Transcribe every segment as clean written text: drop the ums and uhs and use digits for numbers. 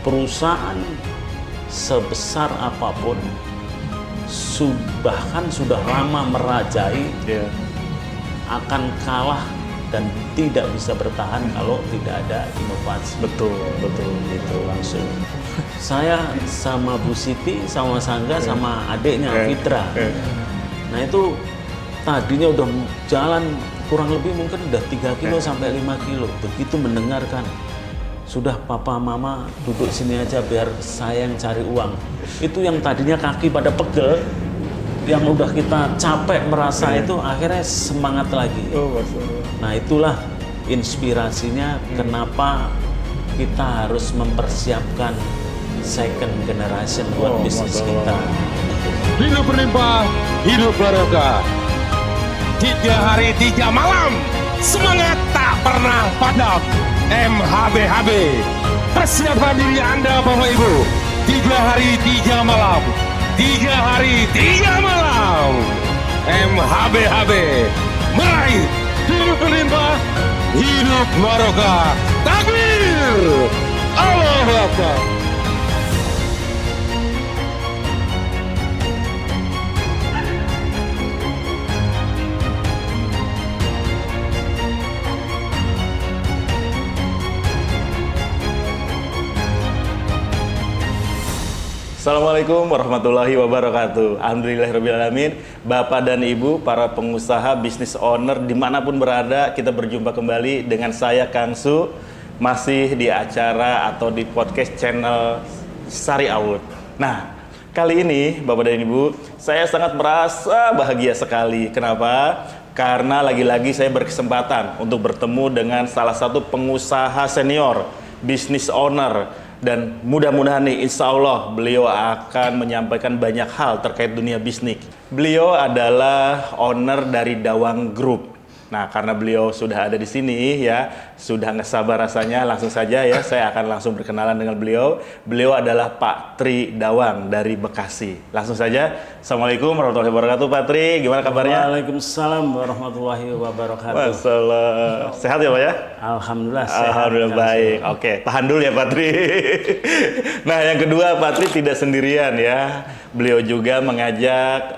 perusahaan sebesar apapun bahkan sudah lama merajai akan kalah dan tidak bisa bertahan kalau tidak ada inovasi. Betul Itu langsung. Saya sama Bu Siti, sama Mas Angga, sama adiknya Fitra. Nah itu tadinya udah jalan kurang lebih mungkin udah 3 kilo sampai 5 kilo. Begitu mendengarkan, sudah papa mama duduk sini aja biar saya yang cari uang. Itu yang tadinya kaki pada pegel, yang udah kita capek merasa itu akhirnya semangat lagi. Nah itulah inspirasinya kenapa kita harus mempersiapkan second generation buat bisnis kita. Hidup berlimpah, hidup barokah. 3 hari 3 malam, semangat tak pernah padam. MHBHB, persiapkan diri Anda Bapak Ibu. 3 hari 3 malam, 3 hari 3 malam. MHBHB, meraih hidup berlimpah, hidup barokah. Takbir, Allahu Akbar. Assalamualaikum warahmatullahi wabarakatuh. Alhamdulillahirrahmanirrahim. Bapak dan Ibu, para pengusaha, bisnis owner dimanapun berada, kita berjumpa kembali dengan saya Kang Su, masih di acara atau di podcast channel Sari Awut. Nah, kali ini Bapak dan Ibu, saya sangat merasa bahagia sekali. Kenapa? Karena lagi-lagi saya berkesempatan untuk bertemu dengan salah satu pengusaha senior, bisnis owner. Dan mudah-mudahan nih, insya Allah beliau akan menyampaikan banyak hal terkait dunia bisnis. Beliau adalah owner dari Dawang Group. Nah, karena beliau sudah ada di sini ya, sudah nggak sabar rasanya, langsung saja ya, saya akan langsung berkenalan dengan beliau. Beliau adalah Pak Tri Dawang dari Bekasi. Langsung saja, Assalamualaikum warahmatullahi wabarakatuh, Pak Tri, gimana kabarnya? Waalaikumsalam warahmatullahi wabarakatuh. Masalah. Sehat ya Pak ya? Alhamdulillah sehat. Alhamdulillah baik. Oke, tahan dulu ya Pak Tri. Nah, yang kedua, Pak Tri tidak sendirian ya. Beliau juga mengajak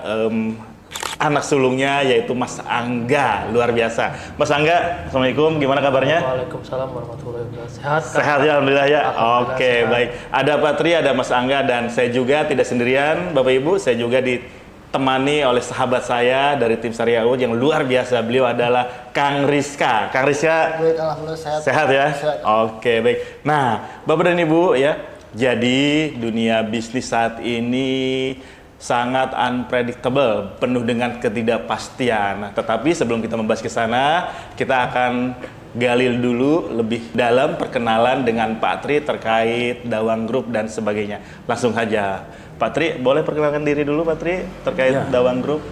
anak sulungnya yaitu Mas Angga. Luar biasa. Mas Angga, Assalamualaikum, gimana kabarnya? Waalaikumsalam warahmatullahi wabarakatuh. Sehat, Kak? Sehat ya, Alhamdulillah ya. Alhamdulillah, Oke, sehat. baik. Ada Pak Tri, ada Mas Angga, dan saya juga tidak sendirian, Bapak Ibu. Saya juga ditemani oleh sahabat saya dari tim Sari Awut yang luar biasa. Beliau adalah Kang Rizka. Kang Rizka, Baik, alhamdulillah sehat. sehat ya? Sehat. Oke, baik. Nah, Bapak dan Ibu ya, jadi dunia bisnis saat ini sangat unpredictable, penuh dengan ketidakpastian. Nah, tetapi sebelum kita membahas ke sana, kita akan gali dulu lebih dalam perkenalan dengan Pak Tri terkait Dawang Group dan sebagainya. Langsung saja, Pak Tri, boleh perkenalkan diri dulu Pak Tri terkait Ya. Dawang Group?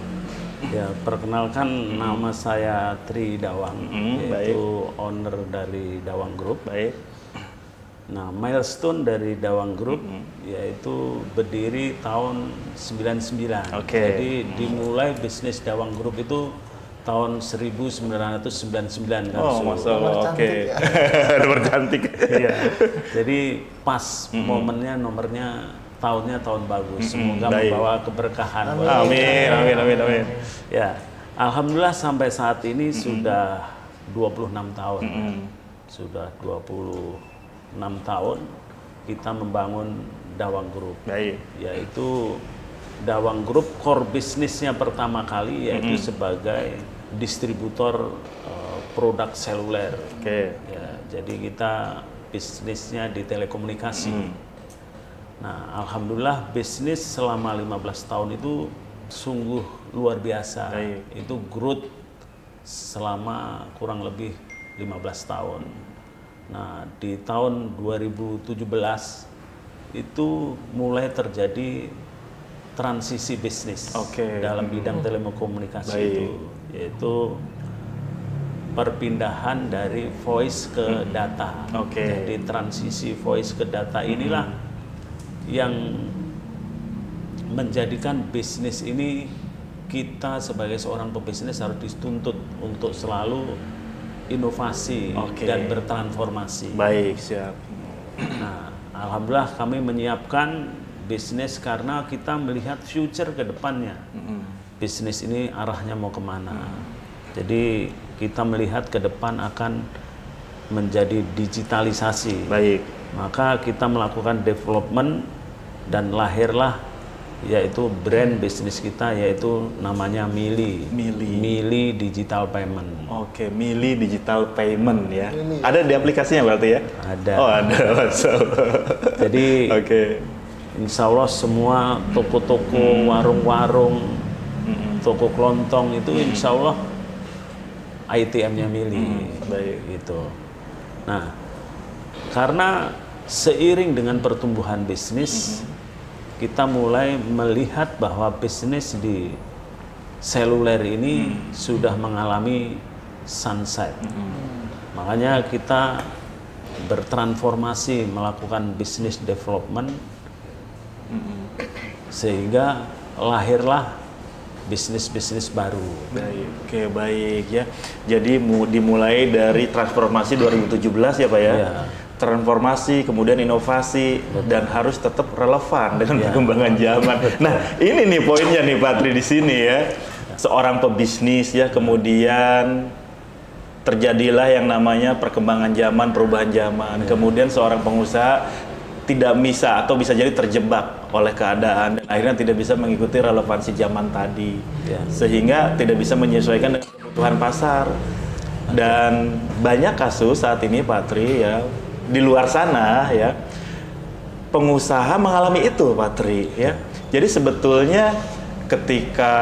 Ya, perkenalkan nama saya Tri Dawang, yaitu owner dari Dawang Group. Baik. Nah, milestone dari Dawang Group yaitu berdiri tahun 99. Oke. Jadi dimulai bisnis Dawang Group itu tahun 1999 kan. Oh, Su. masalah. Oke. Nomor cantik. Iya. Jadi pas momennya, nomornya, tahunnya tahun bagus. Semoga baik. membawa keberkahan. Amin, amin, amin, amin. Ya, alhamdulillah sampai saat ini sudah 26 tahun. Sudah 26 tahun kita membangun Dawang Group. Baik. Yaitu Dawang Group core bisnisnya pertama kali yaitu sebagai distributor produk seluler. Oke. Ya, jadi kita bisnisnya di telekomunikasi. Nah, alhamdulillah bisnis selama 15 tahun itu sungguh luar biasa. Baik. Itu growth selama kurang lebih 15 tahun. Nah, di tahun 2017 itu mulai terjadi transisi bisnis Oke. dalam bidang telekomunikasi Baik. itu, yaitu perpindahan dari voice ke data. Oke. Jadi transisi voice ke data inilah yang menjadikan bisnis ini kita sebagai seorang pebisnis harus dituntut untuk selalu inovasi Oke. dan bertransformasi. Baik, siap. Nah, alhamdulillah kami menyiapkan bisnis karena kita melihat future ke depannya. Bisnis ini arahnya mau kemana. Jadi kita melihat ke depan akan menjadi digitalisasi. Baik. Maka kita melakukan development dan lahirlah yaitu brand bisnis kita, yaitu namanya Mili. Mili Digital Payment. Oke, Mili Digital Payment ya. Ada di aplikasinya berarti ya? Ada. Oh, ada. Jadi insya Allah semua toko-toko, warung-warung, toko kelontong itu insya Allah ITM-nya Mili. Baik. Gitu. Nah, karena seiring dengan pertumbuhan bisnis, kita mulai melihat bahwa bisnis di seluler ini sudah mengalami sunset. Makanya kita bertransformasi melakukan business development sehingga lahirlah bisnis-bisnis baru. Baik, oke, baik ya. Jadi dimulai dari transformasi 2017 ya Pak ya? Ya. Transformasi, kemudian inovasi, dan harus tetap relevan dengan perkembangan zaman. Nah, ini nih poinnya nih Pak Tri di sini ya. Seorang pebisnis ya, kemudian terjadilah yang namanya perkembangan zaman, perubahan zaman. Kemudian seorang pengusaha tidak bisa atau bisa jadi terjebak oleh keadaan dan akhirnya tidak bisa mengikuti relevansi zaman tadi. Sehingga tidak bisa menyesuaikan dengan kebutuhan pasar. Dan banyak kasus saat ini Pak Tri ya, di luar sana ya, pengusaha mengalami itu Pak Tri ya. Jadi sebetulnya ketika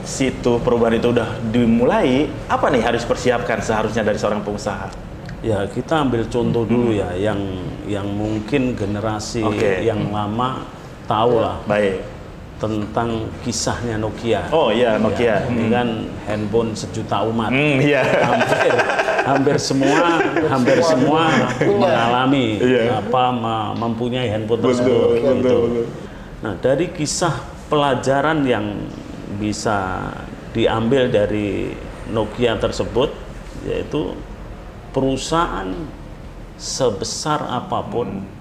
situ perubahan itu udah dimulai, apa nih harus persiapkan seharusnya dari seorang pengusaha? Ya, kita ambil contoh dulu ya, yang mungkin generasi yang lama tahu lah. Baik. Tentang kisahnya Nokia. Oh iya, Nokia. Ini kan handphone sejuta umat. Iya. Hampir semua mengalami mempunyai handphone tersebut. Betul. Nah, dari kisah pelajaran yang bisa diambil dari Nokia tersebut, yaitu perusahaan sebesar apapun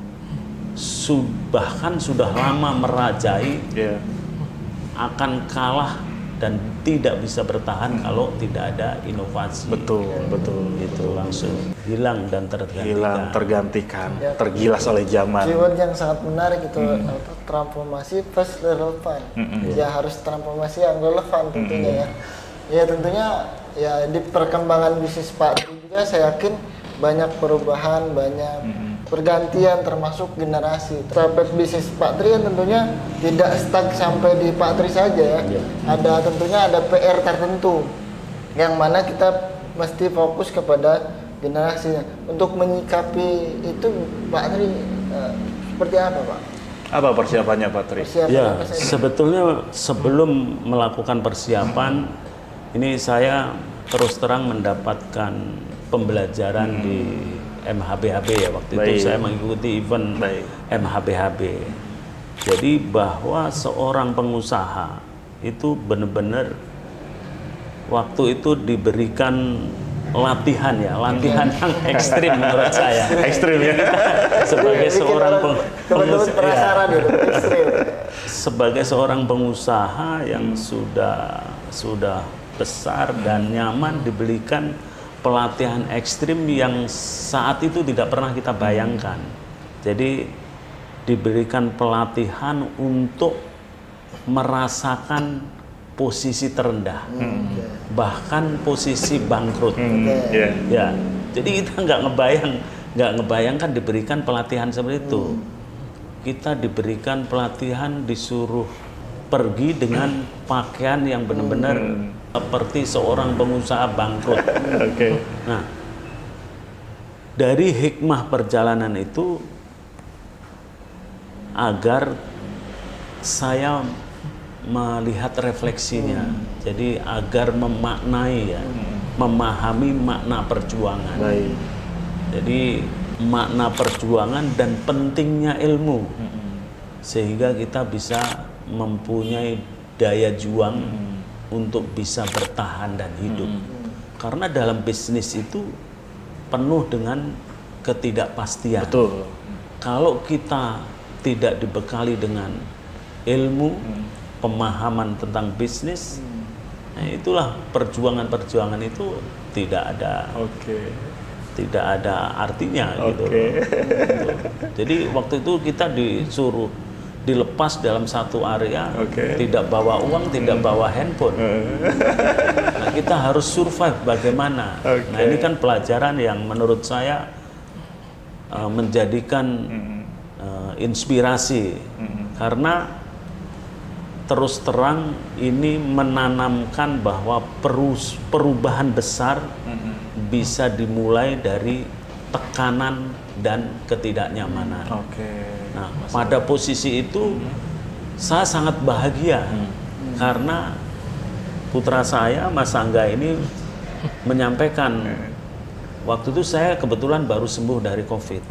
bahkan sudah lama merajai akan kalah dan tidak bisa bertahan kalau tidak ada inovasi. Betul. Itu langsung hilang dan tergantikan, tergilas oleh zaman. Keyword yang sangat menarik itu transformasi plus relevan. Ya harus transformasi yang relevan tentunya ya. Ya tentunya ya di perkembangan bisnis Pak Tri juga saya yakin banyak perubahan, banyak pergantian termasuk generasi. Terhadap bisnis Pak Tri tentunya tidak stuck sampai di Pak Tri saja ya. Tentunya ada PR tertentu yang mana kita mesti fokus kepada generasinya. Untuk menyikapi itu Pak Tri seperti apa Pak? Apa persiapannya Pak Tri? Sebetulnya sebelum melakukan persiapan ini saya terus terang mendapatkan pembelajaran di MHBHB ya, waktu itu saya mengikuti event MHBHB. Jadi bahwa seorang pengusaha itu benar-benar waktu itu diberikan latihan yang ekstrim menurut saya. Ekstrim ya. Sebagai seorang pengusaha, sebagai seorang pengusaha yang sudah besar dan nyaman diberikan pelatihan ekstrim yang saat itu tidak pernah kita bayangkan. Jadi diberikan pelatihan untuk merasakan posisi terendah, bahkan posisi bangkrut. Ya, jadi kita nggak ngebayangkan diberikan pelatihan seperti itu. Kita diberikan pelatihan, disuruh pergi dengan pakaian yang benar-benar seperti seorang pengusaha bangkrut. Nah, dari hikmah perjalanan itu agar saya melihat refleksinya, jadi agar memaknai memahami makna perjuangan. Jadi makna perjuangan dan pentingnya ilmu, sehingga kita bisa mempunyai daya juang untuk bisa bertahan dan hidup. Karena dalam bisnis itu penuh dengan ketidakpastian. kalau kita tidak dibekali dengan ilmu, pemahaman tentang bisnis, nah itulah perjuangan-perjuangan itu tidak ada artinya gitu. Gitu. Jadi waktu itu kita disuruh dilepas dalam satu area, tidak bawa uang, tidak bawa handphone. Nah, kita harus survive bagaimana. Nah, ini kan pelajaran yang menurut saya menjadikan inspirasi, karena terus terang ini menanamkan bahwa perubahan besar bisa dimulai dari tekanan dan ketidaknyamanan. Nah, pada posisi itu saya sangat bahagia karena putra saya, Mas Angga ini menyampaikan, waktu itu saya kebetulan baru sembuh dari COVID.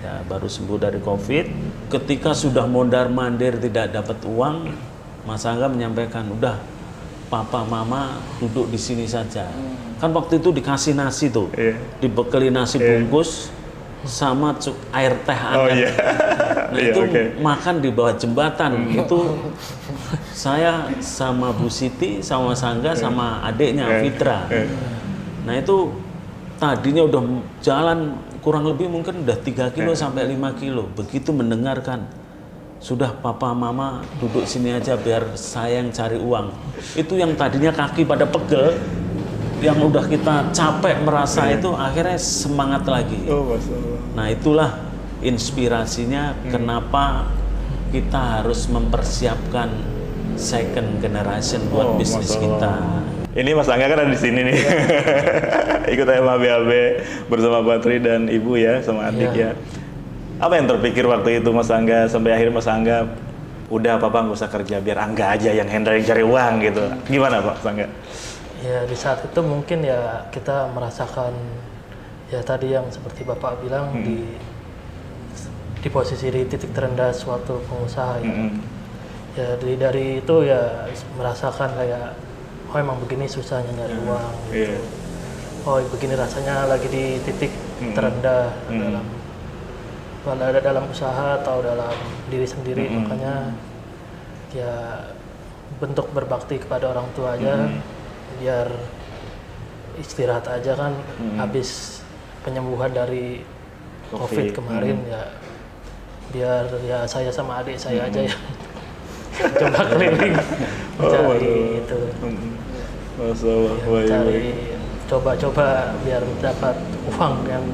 Ya, baru sembuh dari COVID. Ketika sudah mondar-mandir tidak dapat uang, Mas Angga menyampaikan, udah papa mama duduk di sini saja. Kan waktu itu dikasih nasi tuh, dibekali nasi bungkus sama air teh hangat. Nah itu makan di bawah jembatan. Itu saya sama Bu Siti, sama Mas Angga, sama adiknya Fitra. Nah itu tadinya udah jalan kurang lebih mungkin udah 3 kilo sampai 5 kilo. Begitu mendengarkan, sudah papa mama duduk sini aja biar saya yang cari uang. Itu yang tadinya kaki pada pegel, yang udah kita capek merasa itu akhirnya semangat lagi. Nah itulah inspirasinya kenapa kita harus mempersiapkan second generation buat bisnis kita. Ini Mas Angga kan ada di sini nih, ikut MHBHB bersama Patri dan Ibu ya, sama adik ya. Apa yang terpikir waktu itu Mas Angga sampai akhirnya Mas Angga, udah Papa nggak usah kerja, biar Angga aja yang handle, yang cari uang gitu. Gimana Pak Mas Angga? Ya di saat itu mungkin ya kita merasakan ya tadi yang seperti Bapak bilang di posisi di titik terendah suatu pengusaha ya. Ya dari itu ya merasakan kayak oh emang begini susahnya nyari uang gitu. Oh begini rasanya lagi di titik terendah dalam usaha atau dalam diri sendiri. Makanya ya bentuk berbakti kepada orang tua aja, biar istirahat aja kan. Habis penyembuhan dari COVID kemarin ya, biar ya saya sama adik saya aja yang coba keliling cari itu, cari coba-coba biar dapat uang yang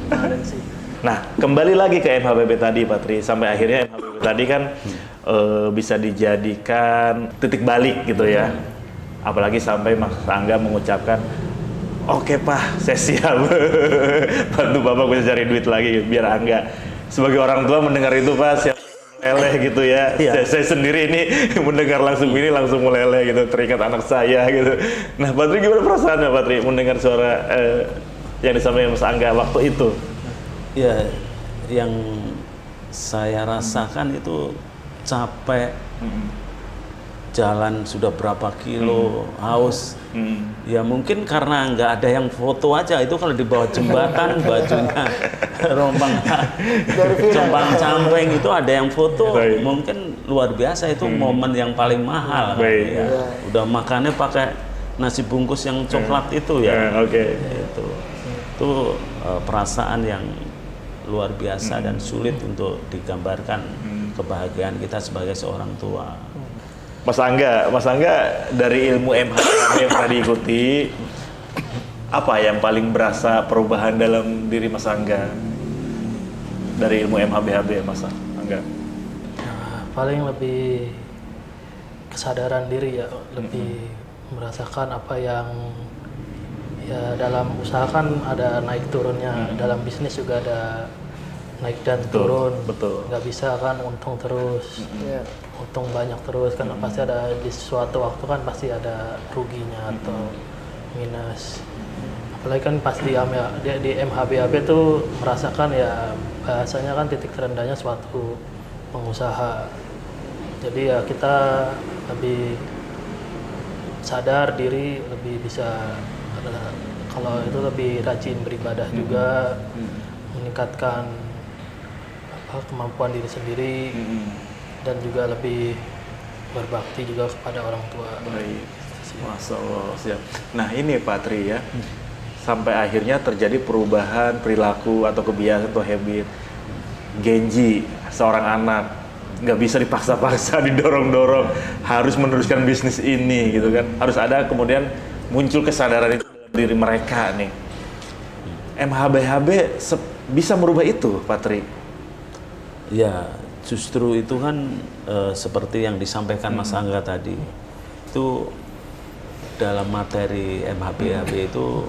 kemarin sih. Nah, kembali lagi ke MHBHB tadi, Patri. Sampai akhirnya MHBHB tadi kan bisa dijadikan titik balik gitu ya. Apalagi sampai Mas Angga mengucapkan, oke Pak, saya siap bantu Bapak bisa cari duit lagi biar Angga. Sebagai orang tua mendengar itu Pak, siap meleleh gitu ya. Saya sendiri ini mendengar langsung ini langsung meleleh gitu, teringat anak saya gitu. Nah, Patri gimana perasaannya Patri mendengar suara yang disampaikan Mas Angga waktu itu? Ya, yang saya rasakan itu capek, jalan sudah berapa kilo, haus. Ya mungkin karena nggak ada yang foto aja, itu kalau di bawah jembatan bajunya rombang compang-camping itu ada yang foto, mungkin luar biasa, itu momen yang paling mahal. Ya. Udah makannya pakai nasi bungkus yang coklat itu ya. Itu perasaan yang luar biasa dan sulit untuk digambarkan kebahagiaan kita sebagai seorang tua. Mas Angga dari ilmu MHBHB yang pernah diikuti, apa yang paling berasa perubahan dalam diri Mas Angga dari ilmu MHBHB Mas Angga? Paling lebih kesadaran diri ya, lebih merasakan apa yang ya dalam usaha kan ada naik turunnya, dalam bisnis juga ada naik dan turun. Nggak bisa kan untung terus, untung banyak terus kan, pasti ada di suatu waktu kan pasti ada ruginya atau minus. Apalagi kan pas di MHBHB tuh merasakan ya bahasanya kan titik terendahnya suatu pengusaha. Jadi ya kita lebih sadar diri, lebih bisa kalau itu lebih rajin beribadah juga, meningkatkan kemampuan diri sendiri dan juga lebih berbakti juga kepada orang tua. Baik, Masya Allah, siap. Nah ini Pak Tri ya, sampai akhirnya terjadi perubahan perilaku atau kebiasaan atau habit. Genji, seorang anak, nggak bisa dipaksa-paksa, didorong-dorong, harus meneruskan bisnis ini gitu kan. Harus ada kemudian muncul kesadaran itu dalam diri mereka nih. MHBHB bisa merubah itu, Pak Tri? Ya, justru itu kan seperti yang disampaikan Mas Angga tadi, itu dalam materi MHBHB itu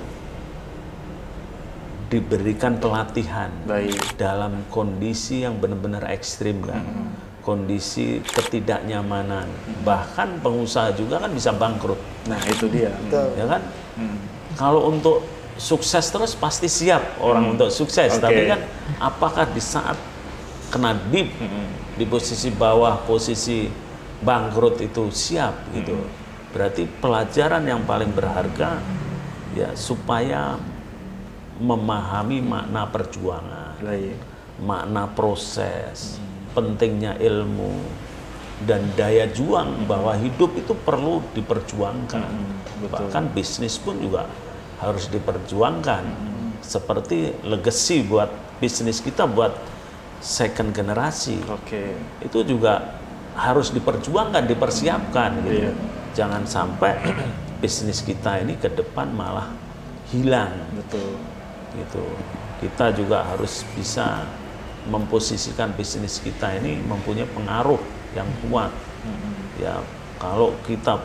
diberikan pelatihan dalam kondisi yang benar-benar ekstrim kan, kondisi ketidaknyamanan, bahkan pengusaha juga kan bisa bangkrut. Nah itu dia, ya kan? Kalau untuk sukses terus pasti siap orang untuk sukses, tapi kan apakah di saat kena dip di posisi bawah, posisi bangkrut itu siap gitu. Berarti pelajaran yang paling berharga ya supaya memahami makna perjuangan, makna proses, pentingnya ilmu dan daya juang, bahwa hidup itu perlu diperjuangkan. Bahkan bisnis pun juga harus diperjuangkan. Seperti legacy buat bisnis kita, buat second generasi, itu juga harus diperjuangkan, dipersiapkan gitu. Jangan sampai bisnis kita ini ke depan malah hilang. Gitu. Kita juga harus bisa memposisikan bisnis kita ini mempunyai pengaruh yang kuat. Ya, kalau kita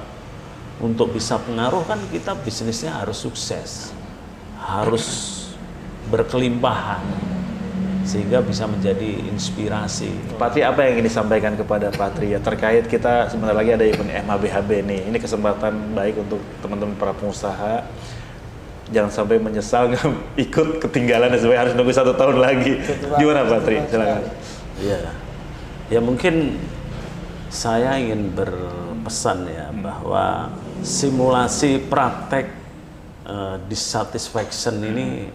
untuk bisa pengaruh kan kita bisnisnya harus sukses, harus berkelimpahan, sehingga bisa menjadi inspirasi. Pak Tri, apa yang ingin disampaikan kepada Pak Tri ya terkait kita sebentar lagi ada event MHBHB nih. Ini kesempatan baik untuk teman-teman para pengusaha. Jangan sampai menyesal nggak ikut ketinggalan dan sebagainya, harus nunggu 1 tahun lagi. Gimana Pak Tri? Silakan. Ya mungkin saya ingin berpesan ya bahwa simulasi praktek dissatisfaction ini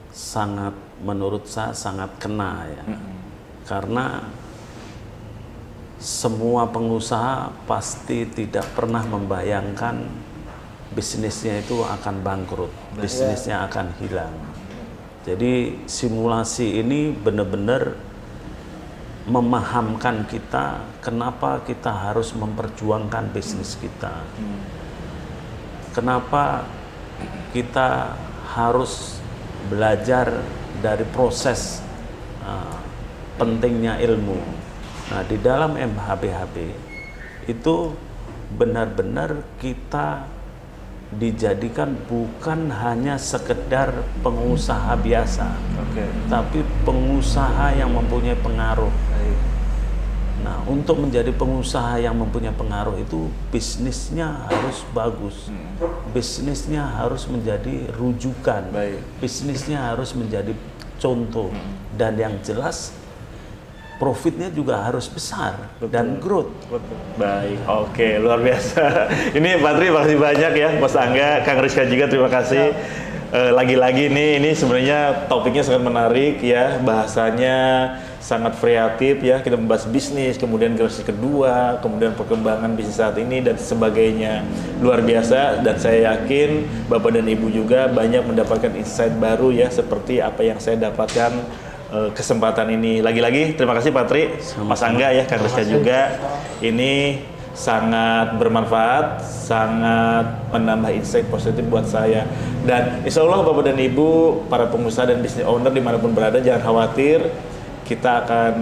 sangat, menurut saya sangat kena ya. Karena semua pengusaha pasti tidak pernah membayangkan bisnisnya itu akan bangkrut, bisnisnya akan hilang. Jadi simulasi ini benar-benar memahamkan kita kenapa kita harus memperjuangkan bisnis kita. Kenapa kita harus belajar dari proses pentingnya ilmu. Nah, di dalam MHBHB itu benar-benar kita dijadikan bukan hanya sekedar pengusaha biasa, tapi pengusaha yang mempunyai pengaruh. Nah, untuk menjadi pengusaha yang mempunyai pengaruh itu bisnisnya harus bagus, bisnisnya harus menjadi rujukan, bisnisnya harus menjadi contoh, dan yang jelas profitnya juga harus besar dan growth. Baik, oke, luar biasa. Ini Pak Tri, makasih banyak ya, Mas Angga, Kang Rizka juga terima kasih. Lagi-lagi nih, ini sebenarnya topiknya sangat menarik ya, bahasanya sangat kreatif ya. Kita membahas bisnis, kemudian generasi kedua, kemudian perkembangan bisnis saat ini dan sebagainya. Luar biasa, dan saya yakin Bapak dan Ibu juga banyak mendapatkan insight baru ya, seperti apa yang saya dapatkan kesempatan ini. Lagi-lagi terima kasih Pak Tri, Mas Angga ya, Kang Rizka juga. Ini sangat bermanfaat, sangat menambah insight positif buat saya. Dan insya Allah Bapak dan Ibu, para pengusaha dan business owner dimanapun berada, jangan khawatir. Kita akan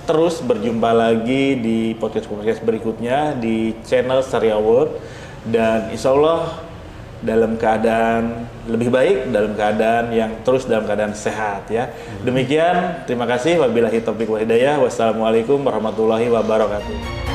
terus berjumpa lagi di podcast berikutnya di channel Syariah World. Dan insya Allah dalam keadaan lebih baik, dalam keadaan yang terus dalam keadaan sehat ya. Demikian, terima kasih. Wabillahi taufiq wal hidayah. Wassalamualaikum warahmatullahi wabarakatuh.